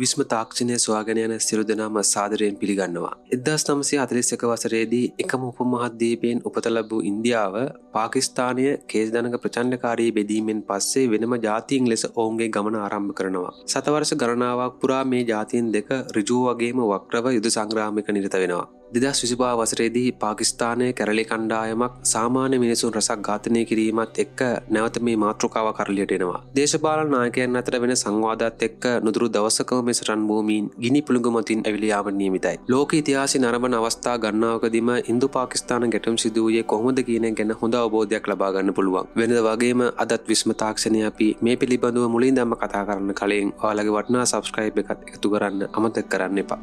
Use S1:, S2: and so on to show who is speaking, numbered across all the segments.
S1: විශ්ම තාක්ෂණය සොයාගෙන යන සියලු දෙනාම සාදරයෙන් පිළිගන්නවා. 1941 වසරේදී එකම උපමහද්වීපයෙන් උපත ලැබූ ඉන්දියාව පාකිස්තානය කේස්දනක ප්‍රචණ්ඩකාරී බෙදීමෙන් පස්සේ වෙනම ජාතීන් ලෙස ඔවුන්ගේ ගමන ආරම්භ කරනවා. සතවර්ෂ ගණනාවක් පුරා මේ ජාතීන් දෙක ඍජුව වගේම වක්‍රව යුද සංග්‍රාමයක නිරත වෙනවා. 2025 වසරේදී පාකිස්තානයේ කැරලි කණ්ඩායමක් සාමාන්‍ය මිනිසුන් රසක් ඝාතනය කිරීමත් එක්ක නැවත මේ මාතෘකාව කරලියට එනවා. දේශපාලන නායකයන් අතර වෙන සංවාදات එක්ක නුදුරු දවසකම මේ සටන් භූමීන් ගිනි පුළඟ මතින් ඇවිල්ලා යාම නියමිතයි. ලෝක ඉතිහාසයේ නරඹන අවස්ථා ගණනාවකදීම ඉන්දු පාකිස්තාන ගැටුම් සිදු වූයේ කොහොමද කියන ගැන හොඳ අවබෝධයක් ලබා ගන්න පුළුවන්. වෙනද වගේම අදත් විශ්ම තාක්ෂණය අපි මේ පිළිබඳව මුලින්දම කතා කරන්න කලින් ඔයාලගේ වටිනා subscribe එකත් එකතු කරන්න අමතක කරන්න එපා.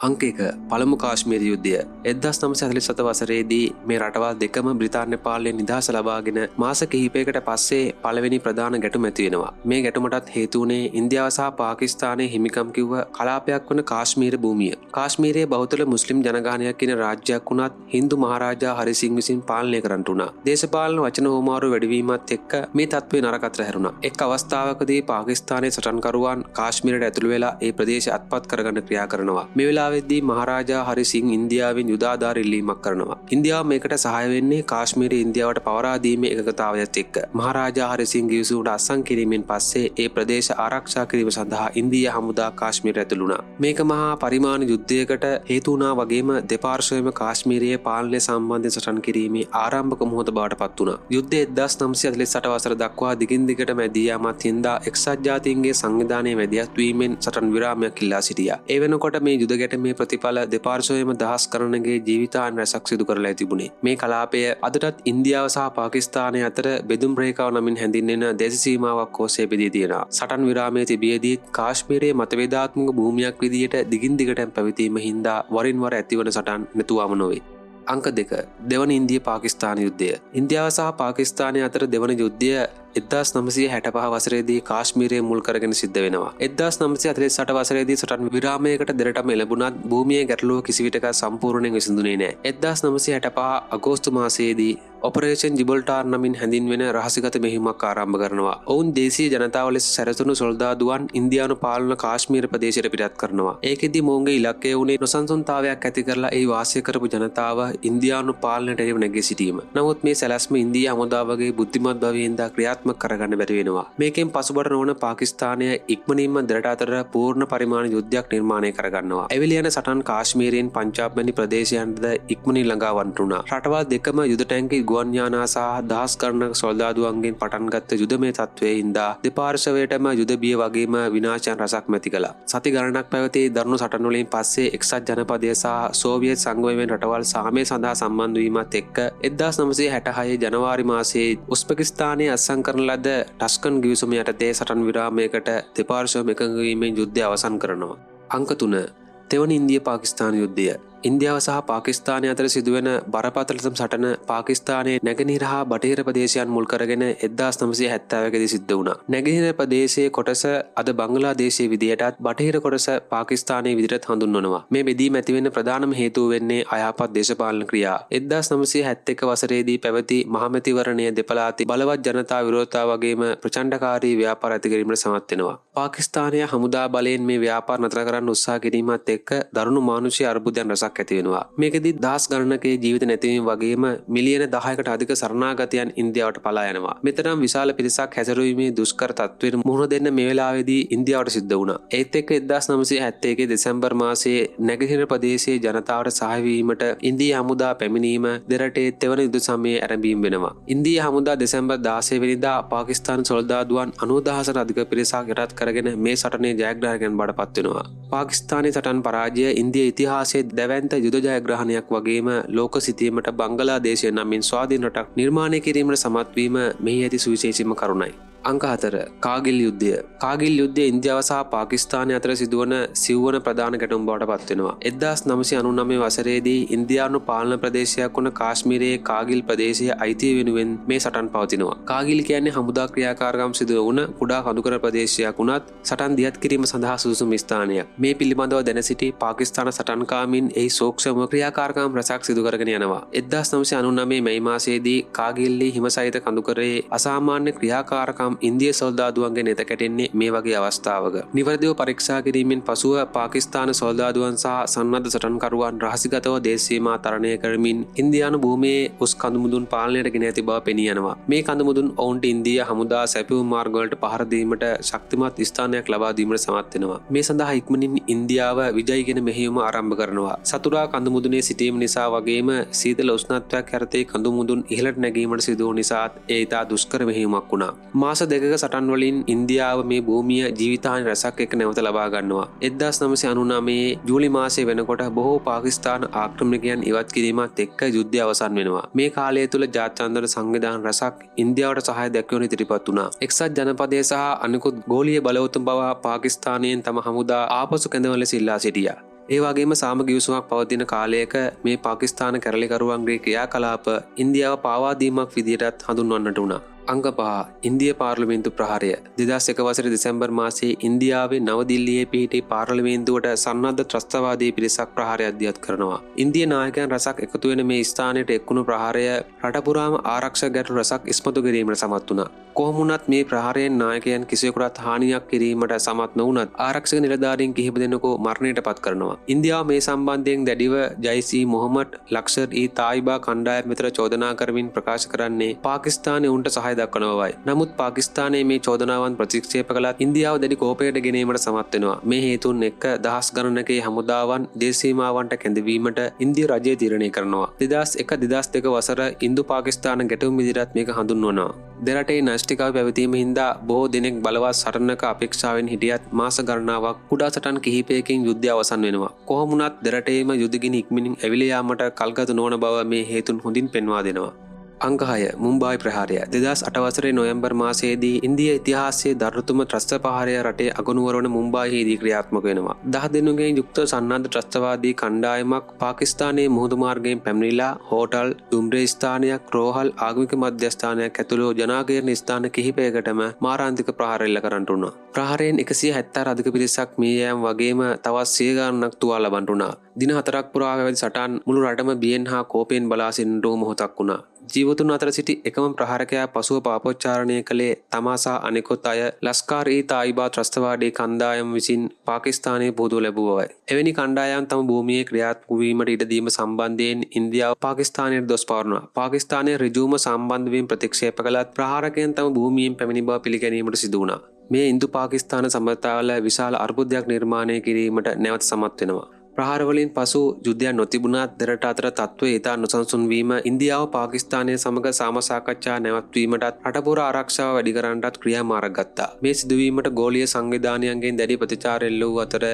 S1: අංක 1 පළමු කාශ්මීර යුද්ධය 1947 වසරේදී මේ රටවල් දෙකම බ්‍රිතාන්‍ය පාලනයෙන් නිදහස ලබාගෙන මාස කිහිපයකට පස්සේ පළවෙනි ප්‍රධාන ගැටුම ඇති වෙනවා. මේ ගැටුමටත් හේතු වුණේ ඉන්දියාව සහ පාකිස්තානයේ හිමිකම් කිව්ව කලාපයක් වන කාශ්මීර භූමිය. කාශ්මීරයේ බහුතර මුස්ලිම් ජනගහනයක් ඉන රාජ්‍යයක් වුණත් හින්දු මහරජා හරි සිං විසින් පාලනය කරන්නට වුණා. දේශපාලන වචන හෝමාරු වැඩිවීමත් එක්ක මේ තත්ත්වය නරක අතර හැරුණා. එක් අවස්ථාවකදී පාකිස්තානයේ සටන්කරුවන් කාශ්මීරයට ඇතුළු වෙලා ඒ ප්‍රදේශය අත්පත් කරගන්න ක්‍රියා කරනවා. මේ වෙලාවෙදී මහරජා හරි සිං ඉන්දියාවෙන් යුද ආධාර ඉල්ලීමක් කරනවා. ඉන්දියාව මේකට සහාය වෙන්නේ කාශ්මීරයේ ඉන්දියාවට පවරා දීමේ එකඟතාවයත් එක්ක. මහරජා හරි සිං ගිවිසුමට අත්සන් කිරීමෙන් පස්සේ ඒ ප්‍රදේශ ආරක්ෂා කිරීම සඳහා ඉන්දියා හමුදා කාශ්මීරයට ඇතුළු වුණා. මේක මහා පරිමාණ යුද්ධයකට හේතු වුණා වගේම දෙපාර්ශ්වයේම කාශ්මීරයේ පාලනය සම්බන්ධයෙන් සටන් කිරීමේ ආරම්භක මොහොත බවට පත් වුණා. යුද්ධය 1948 වසර දක්වා දිගින් දිගට මැදී යාමත් හින්දා එක්සත් ජාතීන්ගේ සංවිධානයේ මැදිහත් වීමෙන් සටන් විරාමයක් ඉල්ලා සිටියා. ඒ වෙනකොට මේ යුද ගැටුමේ ප්‍රතිඵල දෙපාර්ශ්වයේම දහස් ගණනකගේ ජීවිතාන් රැසක් සිදු කරලා තිබුණේ. මේ කලාපය අදටත් ඉන්දියාව සහ පාකිස්තානය අතර බෙදුම් රේඛාව නමින් හැඳින්වෙන දේශ සීමාවක් ඔස්සේ බෙදී තියෙනවා. සටන් විරාමයේ තිබියදී කාශ්මීරයේ මතවේදාත්මක භූමියක් විදියට දිගින් දිගටම පැවතීම හින්දා වරින් වර ඇතිවන සටන් නැතුවම නොවේ. අංක 2 දෙවන ඉන්දිය පාකිස්තාන යුද්ධය. ඉන්දියාව සහ පාකිස්තානය අතර දෙවන යුද්ධය 1965 වසරේදී කාශ්මීරයේ මුල් කරගෙන සිද්ධ වෙනවා. 1948 වසරේදී සටන් විරාමයකට දෙරටම එළඹුණත් භූමියේ ගැටලුව කිසිවිටක සම්පූර්ණයෙන් විසඳුනේ නැහැ. 1965 අගෝස්තු මාසයේදී ඔපරේෂන් ජිබල්ටාර් නමින් හැඳින්වෙන රහසිගත මෙහෙයුමක් ආරම්භ කරනවා. ඔවුන් දේශීය ජනතාව ලෙස සැරසුණු සොල්දාදුවන් ඉන්දියානු පාලන කාශ්මීර ප්‍රදේශයට පිටත් කරනවා. ඒකෙදි මොවුන්ගේ ඉලක්කය වුණේ නොසන්සුන්තාවයක් ඇති කරලා ඒ වාසය කරපු ජනතාව ඉන්දියානු පාලනයට එරෙහිව නැගී සිටීම. නමුත් මේ සැලැස්ම ඉන්දියා හමුදාවගේ බුද්ධිමත් භාවයෙන්ද ක්‍රියාත්මක කරගන්න බැරි වෙනවා. මේකෙන් පසුබට නොවන පාකිස්තානය ඉක්මනින්ම දෙරට අතර පූර්ණ පරිමාණ යුද්ධයක් නිර්මාණය කරගන්නවා. ඇවිල යන සටන් කාශ්මීරයෙන් පංජාබ් වැනි ප්‍රදේශයන්ටද ඉක්මනින් ළඟා වන්නට වුණා. රටවල් දෙකම යුද ටැංකි ගුවන් යානා සහ දහස් ගණනක සොල්දාදුවන්ගෙන් පටන්ගත්ත යුදමය තත්ත්වයේ හින්දා දෙපාර්ශ්වයටම යුද බිය වගේම විනාශයන් රසක් මැති කළා. සති ගණනක් පැවති දරුණු සටන් වලින් පස්සේ එක්සත් ජනපදය සහ සෝවියට් සංගමයෙන් රටවල් සාමය සඳහා සම්බන්ධ වීමත් එක්ක 1966 ජනවාරි මාසයේ උස්බෙකිස්තානයේ අත්සන් කරන ලද ටස්කන් ගිවිසුම යටතේ සටන් විරාමයකට දෙපාර්ශ්වයම එකඟ වීමෙන් යුද්ධය අවසන් කරනවා. අංක 3 දෙවන ඉන්දිය පාකිස්තාන යුද්ධය. ඉන්දියාව සහ පාකිස්තානය අතර සිදුවෙන බරපතලතම සටන පාකිස්තානයේ නැගෙනහිර හා බටහිර ප්‍රදේශයන් මුල් කරගෙන 1970 දී සිද්ධ වුණා. නැගෙනහිර ප්‍රදේශයේ කොටස අද බංග්ලාදේශයේ විදියටත් බටහිර කොටස පාකිස්තානයේ විදියට හඳුන්වනවා. මේ බෙදීම ඇති වෙන්න ප්‍රධානම හේතුව වෙන්නේ අයහපත් දේශපාලන ක්‍රියා. 1971 වසරේදී පැවති මහමැතිවරණය දෙපළාති බලවත් ජනතා විරෝධතාව වගේම ප්‍රචණ්ඩකාරී ව්‍යාපාර ඇති කිරීමට සමත් වෙනවා. පාකිස්තානය හමුදා බලයෙන් මේ ව්‍යාපාර නතර කරන්න උත්සාහ කිරීමත් එක්ක දරුණු මානුෂීය අර්බුදයන් රසක් ඇති වෙනවා. මේකෙදි දහස් ගණනකයේ ජීවිත නැතිවීම වගේම මිලියන 10කට අධික සරණාගතයන් ඉන්දියාවට පලා යනවා. මෙතරම් විශාල පිරිසක් හැසිරුවීමේ දුෂ්කර තත්ත්වෙට මුහුණ දෙන්න මේ වෙලාවේදී ඉන්දියාවට සිද්ධ වුණා. ඒත් එක්ක 1971 දෙසැම්බර් මාසයේ නැගෙනහිර ප්‍රදේශයේ ජනතාවට සහාය වීමට ඉන්දියා හමුදා පැමිණීම දෙරටේ තෙවන යුද සමයේ ආරම්භීම වෙනවා. ඉන්දියා හමුදා දෙසැම්බර් 16 වෙනිදා පාකිස්තාන සොල්දාදුවන් 90000කට අධික පිරිසක් යටත් කරගෙන මේ සටනේ ජයග්‍රාහකයන් බවට පත් වෙනවා. පාකිස්තානයේ සටන් පරාජය ඉන්දියා ඉතිහාසයේ දැවැන්ත යුද ජයග්‍රහණයක් වගේම ලෝක සිතීමට බංගලාදේශය නමින් ස්වාධීන රටක් නිර්මාණය කිරීමට සමත් වීම මෙහි ඇති සුවිශේෂීම කරුණයි. අංක 4 කාගිල් යුද්ධය. කාගිල් යුද්ධය ඉන්දියාව සහ පාකිස්තානය අතර සිදුවන සිව්වන ප්‍රධාන ගැටුම් බවට පත් වෙනවා. 1999 වසරේදී ඉන්දියානු පාලන ප්‍රදේශයක් වන කාශ්මීරයේ කාගිල් ප්‍රදේශයේ අයිතිය වෙනුවෙන් මේ සටන් පවතිනවා. කාගිල් කියන්නේ හමුදා ක්‍රියාකාරකම් සිදු වුණ කුඩා කඳුකර ප්‍රදේශයක් වුණත් සටන් දියත් කිරීම සඳහා සුදුසුම ස්ථානයක්. මේ පිළිබඳව දැන සිටි පාකිස්තාන සටන්කාමින් එහි සූක්ෂම ක්‍රියාකාරකම් රසක් සිදු කරගෙන යනවා. 1999 මැයි මාසයේදී කාගිල්ලි හිම සහිත කඳුකරයේ අසාමාන්‍ය ක්‍රියාකාරකම් තරම් ඉන්දිය සොල්දාදුවන්ගේ නෙත කැටෙන්නේ මේ වගේ අවස්ථාවක. නිවැරදිව පරීක්ෂා කිරීමෙන් පසුව පාකිස්තාන සොල්දාදුවන් සහ සන්නද්ධ සටන්කරුවන් රහසිගතව දේශසීමා තරණය කරමින් ඉන්දියානු භූමියේ උස් කඳුමුදුන් පාලනයට ගෙන ඇති බව පෙනී යනවා. මේ කඳුමුදුන් ඔවුන්ට ඉන්දියා හමුදා සැපයුම් මාර්ගවලට පහර දීමට ශක්තිමත් ස්ථානයක් ලබා දීමට සමත් වෙනවා. මේ සඳහා ඉක්මනින් ඉන්දියාව විජයගෙන මෙහෙයුම ආරම්භ කරනවා. සතුරා කඳුමුදුනේ සිටීම නිසා වගේම සීතල උෂ්ණත්වයක් යටතේ කඳුමුදුන් ඉහළට නැගීමට සිදු වූ නිසාත් ඒ ඉතා දුෂ්කර මෙහෙයුමක් වුණා. මාස දෙකක සටන් වලින් ඉන්දියාව මේ භූමිය ජීවිතහානි රැසක් එක්ක නැවත ලබා ගන්නවා. 1999 ජූලි මාසයේ වෙනකොට බොහෝ පාකිස්තාන ආක්‍රමණිකයන් ඉවත් කිරීමත් එක්ක යුද්ධය අවසන් වෙනවා. මේ කාලය තුල ජාත්‍යන්තර සංවිධාන රැසක් ඉන්දියාවට සහාය දැක්වීම ඉදිරිපත් වුණා. එක්සත් ජනපදයේ සහ අනෙකුත් ගෝලීය බලවතුන් බව පාකිස්තානයෙන් තම හමුදා ආපසු කැඳවල සිල්ලා සිටියා. ඒ වගේම සාමග විසුමක් පවතින කාලයක මේ පාකිස්තාන කැරලිකරුවන්ගේ ක්‍රියාකලාප ඉන්දියාව පාවා දීමක් විදියටත් හඳුන්වන්නට වුණා. අංක 5 ඉන්දිය පාර්ලිමේන්තු ප්‍රහාරය 2001 වසරේ දෙසැම්බර් මාසයේ ඉන්දියාවේ නවදිල්ලියේ පිහිටි පාර්ලිමේන්තුවට සන්නද්ධ ත්‍රස්තවාදී පිරිසක් ප්‍රහාරයක් දියත් කරනවා. ඉන්දිය නායකයන් රැසක් එකතු වෙන මේ ස්ථානයට එක්වුණු ප්‍රහාරය රට පුරාම ආරක්ෂක ගැටලු රැසක් ඉස්මතු කිරීමට සමත් වුණා. කොහොම වුණත් මේ ප්‍රහාරයෙන් නායකයන් කිසිවෙකුට හානියක් කිරීමට සමත් නොවුණත් ආරක්ෂක නිලධාරීන් කිහිප දෙනෙකු මරණයට පත් කරනවා. ඉන්දියාව මේ සම්බන්ධයෙන් දැඩිව ජයිස්-ඊ මොහමඩ් ලක්ෂර්-ඊ තායිබා කණ්ඩායම් වෙත චෝදනා කරමින් ප්‍රකාශ කරන්නේ පාකිස්තානයේ උන්ට සහාය දක්වන බවයි. නමුත් පාකිස්තානයේ මේ චෝදනාවන් ප්‍රතික්ෂේප කළත් ඉන්දියාව දැඩි කෝපයට ගෙනීමට සමත් වෙනවා. මේ හේතුන් එක්ක දහස් ගණනකේ හමුදාවන් දේශසීමාවන්ට කැඳවීමට ඉන්දිය රජය තීරණය කරනවා. 2001-2002 වසර ඉන්දු පාකිස්තාන ගැටුම් විදිහට මේක හඳුන්වනවා. දෙරටේ න්‍යෂ්ටිකාව පැවතීම හින්දා බොහෝ දෙනෙක් බලවත් සටනක අපේක්ෂාවෙන් හිටියත් මාස ගණනාවක් කුඩා සටන් කිහිපයකින් යුද්ධය අවසන් වෙනවා. කොහොම වුණත් දෙරටේම යුදගිනි ඉක්මනින් ඇවිල යාමට කල්ගත නොවන බව මේ හේතුන් හොඳින් පෙන්වා දෙනවා. අංක 6 මුම්බායි ප්‍රහාරය 2008 වසරේ නොවැම්බර් මාසයේදී ඉන්දියා ඉතිහාසයේ දරුණුම ත්‍රස්තපහාරය රටේ අගනුවර වන මුම්බායිහිදී ක්‍රියාත්මක වෙනවා. 10 දෙනෙකුගෙන් යුක්ත සන්නද්ධ ත්‍රස්තවාදී කණ්ඩායමක් පාකිස්තානයේ මුහුදු මාර්ගයෙන් පැමිණිලා හෝටල්, දුම්රිය ස්ථානයක්, රෝහල් ආගමික මධ්‍යස්ථානයක් ඇතුළු ජනාකීර්ණ ස්ථාන කිහිපයකටම මාරාන්තික ප්‍රහාර එල්ල කරන්නට වුණා. ප්‍රහාරයෙන් 170 අධික පිරිසක් මිය යාම වගේම තවත් 100 ගණනක් තුවාල ලබන්නට වුණා. දින 4ක් පුරා පැවති සටන් මුළු රටම බියෙන් හා කෝපයෙන් බලා සිටින මොහොතක් වුණා. ජීවතුන් අතර සිටි එකම ප්‍රහාරකයා පසුව පාපෝච්චාරණය කළේ තමා අනෙකුත් අය ලස්කාර්-ඊ තායිබා ත්‍රස්තවාදී කණ්ඩායම විසින් පාකිස්තානයේ පුහුණුව ලැබුවා. එවැනි කණ්ඩායම් තම භූමියේ ක්‍රියාත්මක වීමට ඉඩ දීම සම්බන්ධයෙන් ඉන්දියාව පාකිස්තානයට දොස් පවරනවා. පාකිස්තානයේ ඍජුවම සම්බන්ධ වීම ප්‍රතික්ෂේප කළත් ප්‍රහාරකයන් තම භූමියෙන් පැමිණි බව පිළිගැනීමට සිදු වුණා. මේ ඉන්දු පාකිස්තාන සම්බන්ධතාවල විශාල අර්බුදයක් නිර්මාණය කිරීමට නැවත සමත් වෙනවා. ප්‍රහාරවලින් පසු යුද්ධයක් නොතිබුණත් දෙරට අතර තත්ත්වය ඉතා නොසන්සුන් වීම ඉන්දියාව පාකිස්තානය සමග සාමසාකච්ඡා නැවැත්වීමටත් රටපුර ආරක්ෂාව වැඩි කරන්නටත් ක්‍රියාමාර්ග ගත්තා. මේ සිදුවීමට ගෝලීය සංවිධානයන්ගෙන් දැඩි ප්‍රතිචාර එල්ල වූ අතර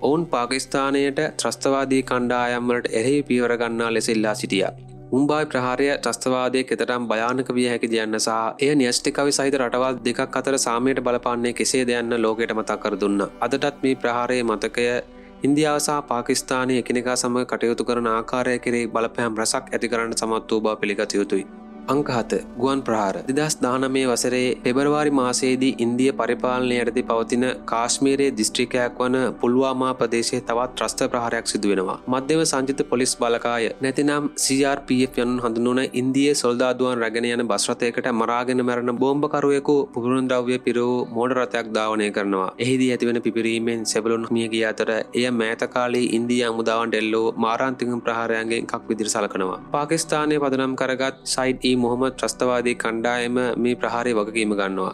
S1: ඔවුන් පාකිස්තානයට ත්‍රස්තවාදී කණ්ඩායම් වලට එරෙහි පියවර ගන්නා ලෙස ඉල්ලා සිටියා. මුම්බායි ප්‍රහාරය ත්‍රස්තවාදයේ කෙතරම් භයානක විය හැකිද යන්න සහ එය න්‍යෂ්ටිකවි සහිත රටවල් දෙකක් අතර සාමයට බලපාන්නේ කෙසේද යන්න ලෝකයට මතක් කර දුන්නා. අදටත් මේ ප්‍රහාරයේ මතකය ඉන්දියාව සහ පාකිස්තානයේ එකිනෙකා සමග කටයුතු කරන ආකාරය කෙරෙහි බලපෑම් රසක් ඇති කරන්න සමත් වූ බව පිළිගත යුතුයි. අංක 7 ගුවන් ප්‍රහාර 2019 වසරේ පෙබරවාරි මාසයේදී ඉන්දිය පාරිපාලනය යටතේ පවතින කාශ්මීරයේ දිස්ත්‍රික්කයක් වන පුල්වාමා ප්‍රදේශයේ තවත් ත්‍රස්ත ප්‍රහාරයක් සිදු වෙනවා. මධ්‍යම සංචිත පොලිස් බලකාය නැතිනම් CRPF යනුවෙන් හඳුන්වන ඉන්දියාවේ සොල්දාදුවන් රැගෙන යන බස් රථයකට මරාගෙන මැරෙන බෝම්බකරුවෙකු පුපුරන ද්‍රව්‍ය පිරවූ මෝටර රථයක් ධාවනය කරනවා. එහිදී ඇතිවන පිපිරීමෙන් සෙබළුන් මිය ගිය අතර එය මෑත කාලයේ ඉන්දියා හමුදාවන්ට එල්ල වූ මාරාන්තික ප්‍රහාරයන්ගෙන් එකක් විදිහට සලකනවා. පාකිස්තානයේ පදනම් කරගත් සයිඩ් මොහමඩ් ත්‍රස්තවාදී කණ්ඩායම මේ ප්‍රහාරයේ වගකීම ගන්නවා.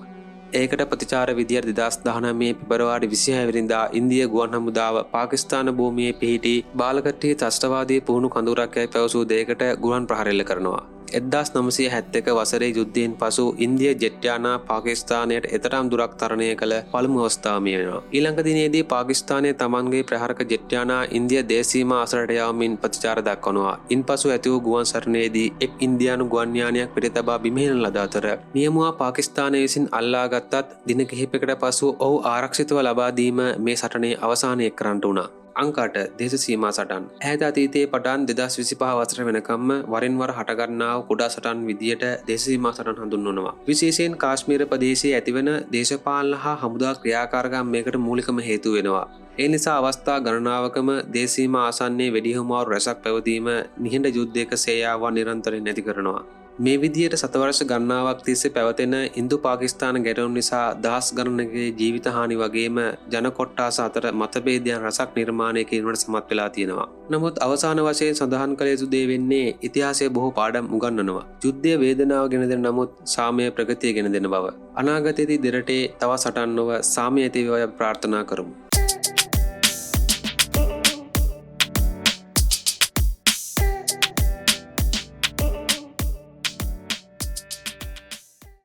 S1: ඒකට ප්‍රතිචාර විදියට 2019 පෙබරවාරි 26 වෙනිදා ඉන්දිය ගුවන් හමුදාව පාකිස්තාන භූමියේ පිහිටි බාලකට්ටිය ත්‍රස්තවාදී පුහුණු කඳවුරක් යයි පැවසූ දෙයකට ගුවන් ප්‍රහාර එල්ල කරනවා. 1971 වසරේ යුද්ධයෙන් පසු ඉන්දිය ජෙට් යානා පාකිස්තානයට එතරම් දුරක් තරණය කළ පළමු අවස්ථාව මේ වෙනවා. ඊළඟ දිනේදී පාකිස්තානයේ තමන්ගේ ප්‍රහාරක ජෙට් යානා ඉන්දිය දේශීය අසලට යාමින් ප්‍රතිචාර දක්වනවා. ඉන්පසු ඇති වූ ගුවන් සරණේදී එක් ඉන්දියානු ගුවන් යානයක් පිටතබා බිමෙන් ලද අතර නියමුවා පාකිස්තානය විසින් අල්ලා ගත්තත් දින කිහිපයකට පසු ඔහු ආරක්ෂිතව ලබා දීම මේ සටනේ අවසානය කරන්නට වුණා. අංක 8 දේශ සීමා සටන් ඈත අතීතයේ පටන් 2025 වසර වෙනකම්ම වරින් වර හටගන්නා වූ කුඩා සටන් විදියට දේශ සීමා සටන් හඳුන්වනවා. විශේෂයෙන් කාශ්මීර ප්‍රදේශයේ ඇතිවන දේශපාලන හා හමුදා ක්‍රියාකාරකම් මේකට මූලිකම හේතු වෙනවා. ඒ නිසා අවස්ථා ගණනාවකම දේශ සීමා ආසන්නයේ වෙඩි හමුවාරු රැසක් පැවතීම නිහඬ යුද්ධයක සේයාව නිරන්තරයෙන් නැති කරනවා. මේ විදියට සතවර්ෂ ගණනාවක් තිස්සේ පැවතෙන ඉන්දු පාකිස්තාන ගැටුම් නිසා දහස් ගණනකගේ ජීවිත හානි වගේම ජන කොට්ටාස අතර මතභේදයන් රසක් නිර්මාණය කිරීමට සමත් වෙලා තියෙනවා. නමුත් අවසාන වශයෙන් සඳහන් කළ යුතු දේ වෙන්නේ ඉතිහාසයේ බොහෝ පාඩම් උගන්වනවා. යුද්ධය වේදනාව ගෙන දෙන නමුත් සාමය ප්‍රගතිය ගෙන දෙන බව. අනාගතයේදී දෙරටේ තව සටන් නොව සාමය ඇති වේවා ප්‍රාර්ථනා කරමු.